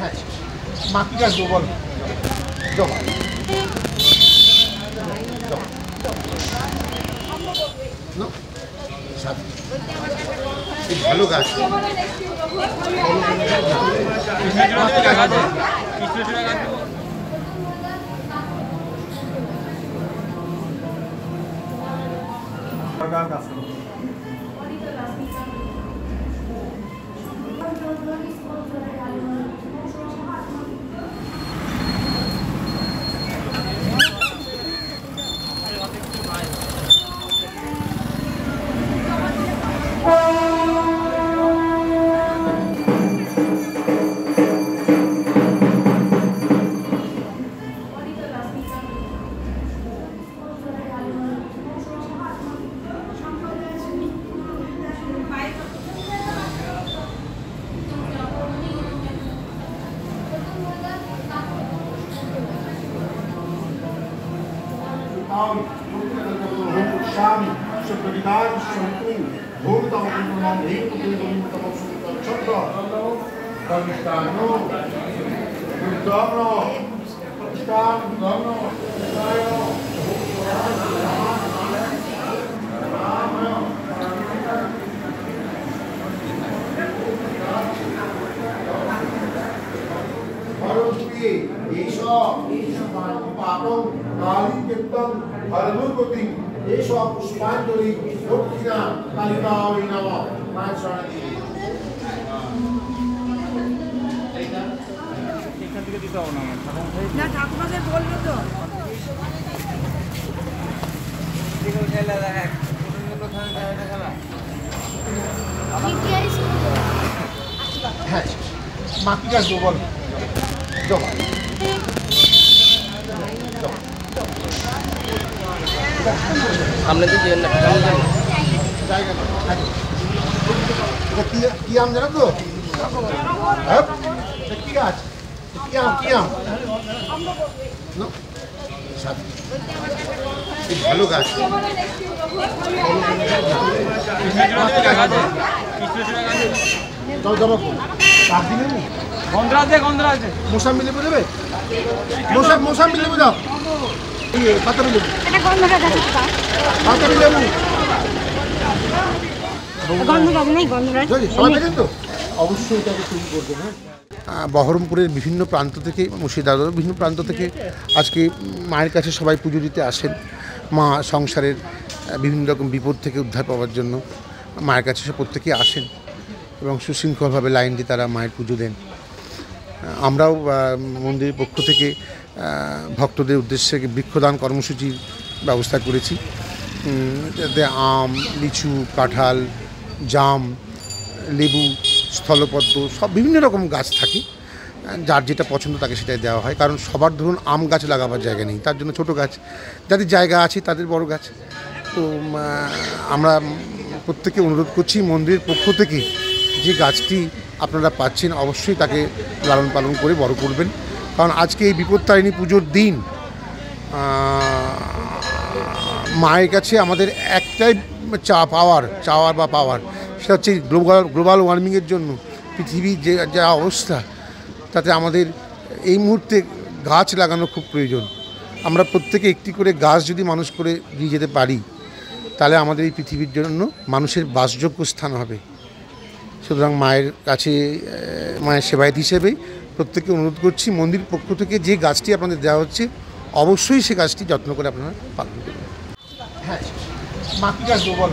হ্যাঁ, মা কি কাটবো বল। ভালো গাছ। পুষ্পাঞ্জলি দক্ষিণা কালিকা না ঠাকুমাকে বলবো তো হ্যাঁ, মা কি কাটবো বল। সামনে তো জায়গা কি আম জানো তো? কি গাছ? কি আম? ভালো গাছ। মোসাম্বি লেবু দেবে? মোসাম্বি লেবু দাও। বাতাবি লেবু। বাতাবি লেবু। অবশ্যই এটাকে তৈরি করবেন। হ্যাঁ, বহরমপুরের বিভিন্ন প্রান্ত থেকে, মুর্শিদাবাদের বিভিন্ন প্রান্ত থেকে আজকে মায়ের কাছে সবাই পুজো দিতে আসেন। মা সংসারের বিভিন্ন রকম বিপদ থেকে উদ্ধার পাওয়ার জন্য মায়ের কাছে সে প্রত্যেকেই আসেন এবং সুশৃঙ্খলভাবে লাইন দিয়ে তারা মায়ের পুজো দেন। আমরাও মন্দিরের পক্ষ থেকে ভক্তদের উদ্দেশ্যে বৃক্ষদান কর্মসূচির ব্যবস্থা করেছি। যাতে আম, লিচু, কাঁঠাল, জাম, লেবু, স্থলপদ্ম সব বিভিন্ন রকম গাছ থাকে। যার যেটা পছন্দ তাকে সেটাই দেওয়া হয়। কারণ সবার ধরুন আম গাছ লাগাবার জায়গা নেই, তার জন্য ছোট গাছ, যাদের জায়গা আছে তাদের বড় গাছ। তো আমরা প্রত্যেকে অনুরোধ করছি মন্দিরের পক্ষ থেকে যে গাছটি আপনারা পাচ্ছেন অবশ্যই তাকে লালন পালন করে বড় করবেন। কারণ আজকে এই বিপত্তারিণী পুজোর দিন মায়ের কাছে আমাদের একটাই পাওয়ার সেটা হচ্ছে গ্লোবাল ওয়ার্মিংয়ের জন্য পৃথিবীর যা অবস্থা, তাতে আমাদের এই মুহূর্তে গাছ লাগানো খুব প্রয়োজন। আমরা প্রত্যেকে একটি করে গাছ যদি মানুষ করে দিয়ে যেতে পারি তাহলে আমাদের এই পৃথিবীর জন্য মানুষের বাসযোগ্য স্থান হবে। সুতরাং মায়ের কাছে মায়ের সেবায়ত হিসেবে প্রত্যেককে অনুরোধ করছি মন্দির পক্ষ থেকে যে গাছটি আপনাদের দেওয়া হচ্ছে অবশ্যই সে গাছটি যত্ন করে আপনারা পালন করবেন। হ্যাঁ, মা কি কাটবো বল।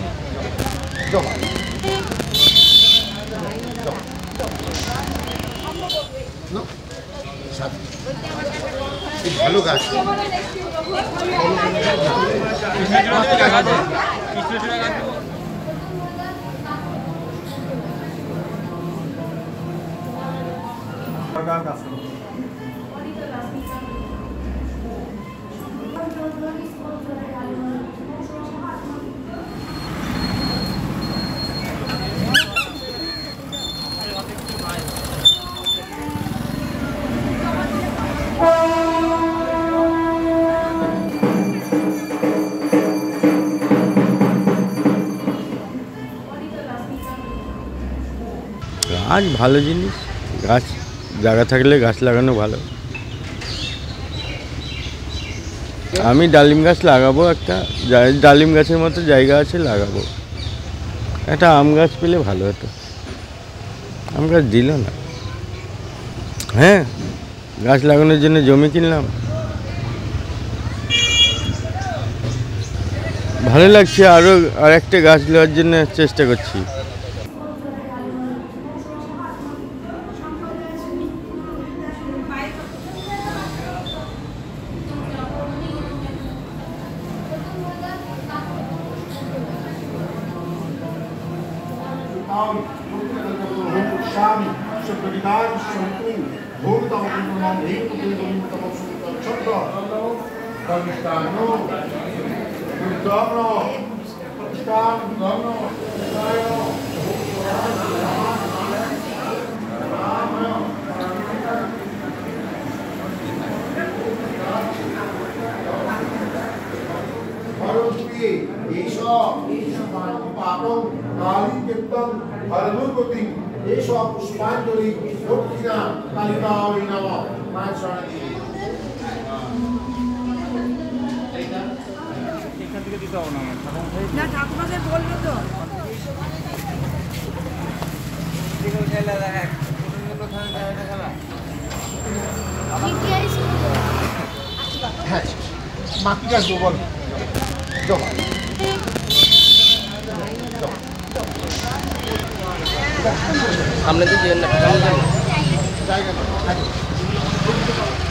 ভালো গাছ। গাছ ভালো জিনিস, গাছ জায়গা থাকলে গাছ লাগানো ভালো। আমি ডালিম গাছ লাগাবো, একটা ডালিম গাছের মতো জায়গা আছে, লাগাবো। একটা আম গাছ পেলে ভালো হতো, আম গাছ দিল না। হ্যাঁ, গাছ লাগানোর জন্য জমি কিনলাম, ভালো লাগছে। আরও একটা গাছ নেওয়ার জন্য চেষ্টা করছি। পুষ্পাঞ্জলি দক্ষিণা কালিকা মায়ের শরণে এখান থেকে দিতে হবে না আমার ঠাকুর না ঠাকুমাদের বললো তো। হ্যাঁ, মা কি গাছ দেবো বল? সামনে দিয়ে যেন না, সামনে যান। জায়গা নেই।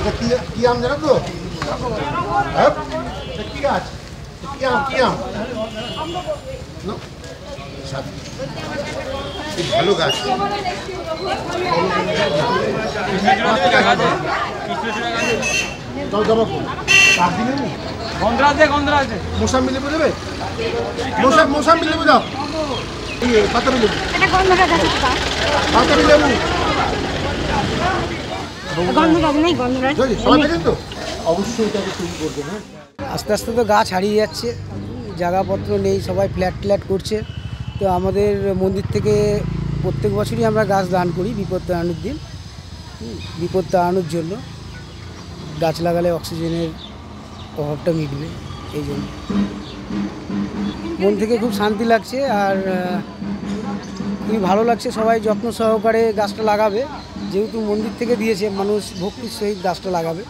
এটা কি আম জানো তো? হ্যাঁ? এটা কি গাছ? কি আম? না? সাদা। এই ভালো গাছ। জবা ফুল। কাঠ দিলে নি? গন্ধরাজ মোসাম্বি লেবু দেবে? মোসাম্বি লেবু দাও। এই বাতাবি লেবু। এটা গন্ধরাজ আছে তো? বাতাবি লেবু। গন্ধরাজ নেই, গন্ধরাজ সবাই দেখেন তো? অবশ্যই এটাকে তৈরি করবেন। হ্যাঁ, আস্তে আস্তে তো গাছ হারিয়ে যাচ্ছে, জায়গাপত্র নেই, সবাই ফ্ল্যাট করছে। তো আমাদের মন্দির থেকে প্রত্যেক বছরই আমরা গাছ দান করি বিপদ তাড়ানোর দিন, বিপদ তাড়ানোর জন্য। গাছ লাগালে অক্সিজেনের অভাবটা মিটবে, এই জন্য মন থেকে খুব শান্তি লাগছে। আর খুবই ভালো লাগছে, সবাই যত্ন সহকারে গাছটা লাগাবে। যেহেতু মন্দির থেকে দিয়েছে, মানুষ ভক্তির সহিত গাছটা লাগাবে।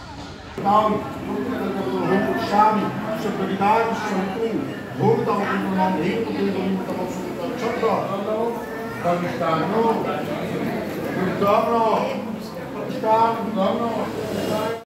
Stop.